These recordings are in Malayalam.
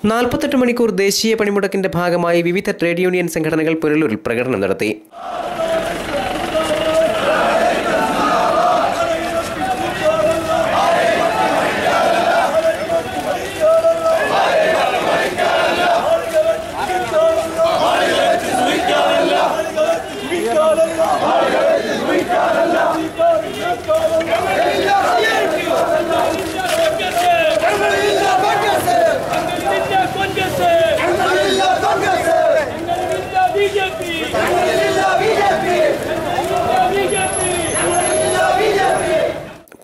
48 മണിക്കൂർ ദേശീയ പണിമുടക്കിന്റെ ഭാഗമായി വിവിധ ട്രേഡ് യൂണിയൻ സംഘടനകൾ പുനലൂരിൽ പ്രകടനം നടത്തി.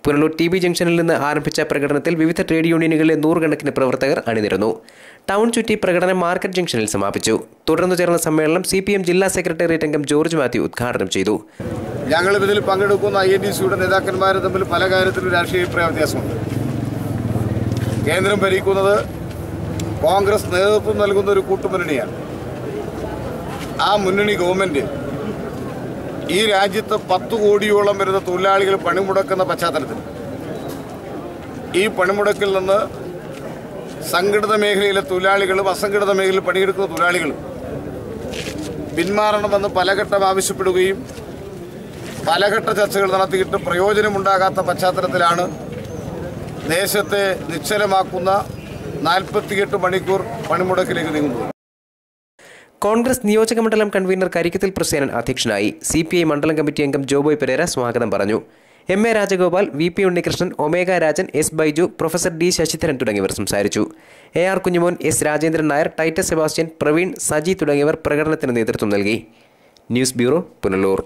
പുനലൂർ ടി ബി ജംഗ്ഷനിൽ നിന്ന് ആരംഭിച്ച പ്രകടനത്തിൽ വിവിധ ട്രേഡ് യൂണിയനുകളിലെ നൂറുകണക്കിന് പ്രവർത്തകർ അണിനിരന്നു. ടൗൺ ചുറ്റി പ്രകടനം മാർക്കറ്റ് ജംഗ്ഷനിൽ സമാപിച്ചു. തുടർന്ന് ചേർന്ന സമ്മേളനം CPM ജില്ലാ സെക്രട്ടേറിയറ്റ് അംഗം ജോർജ് മാത്യു ഉദ്ഘാടനം ചെയ്തു. ഞങ്ങൾ ഇതിൽ പങ്കെടുക്കുന്ന INTUC-യുടെ നേതാക്കന്മാർ തമ്മിൽ പല കാര്യത്തിലും രാഷ്ട്രീയ വ്യത്യാസമുണ്ട്. കേന്ദ്രം ഭരിക്കുന്നത് കോൺഗ്രസ് നേതൃത്വം നൽകുന്ന ഒരു കൂട്ടുമുന്നണിയാണ്. ആ മുന്നണി ഗവൺമെൻറ് ഈ രാജ്യത്ത് 10 കോടിയോളം വരുന്ന തൊഴിലാളികൾ പണിമുടക്കുന്ന പശ്ചാത്തലത്തിൽ ഈ പണിമുടക്കിൽ നിന്ന് സംഘടിത മേഖലയിലെ തൊഴിലാളികളും അസംഘടിത മേഖലയിൽ പണിയെടുക്കുന്ന തൊഴിലാളികളും പിന്മാറണമെന്ന് പലഘട്ടം ആവശ്യപ്പെടുകയും പലഘട്ട ചർച്ചകൾ നടത്തിയിട്ട് പ്രയോജനമുണ്ടാകാത്ത പശ്ചാത്തലത്തിലാണ് ദേശത്തെ നിശ്ചലമാക്കുന്ന 48 മണിക്കൂർ പണിമുടക്കിലേക്ക് നീങ്ങുന്നത്. കോൺഗ്രസ് നിയോജകമണ്ഡലം കൺവീനർ കരിക്കത്തിൽ പ്രസേനൻ അധ്യക്ഷനായി. CPI മണ്ഡലം കമ്മിറ്റി അംഗം ജോബോയ് പെരേര സ്വാഗതം പറഞ്ഞു. MA Rajagopal, VP Unnikrishnan, omega Rajan, S Baiju, professor D Sasidharan തുടങ്ങിയവർ സംസാരിച്ചു. AR Kunjumon, S Rajendran Nair, Titus Sebastian, Praveen, Saji തുടങ്ങിയവർ പ്രകടനത്തിന് നേതൃത്വം നൽകി. News bureau, Punalur.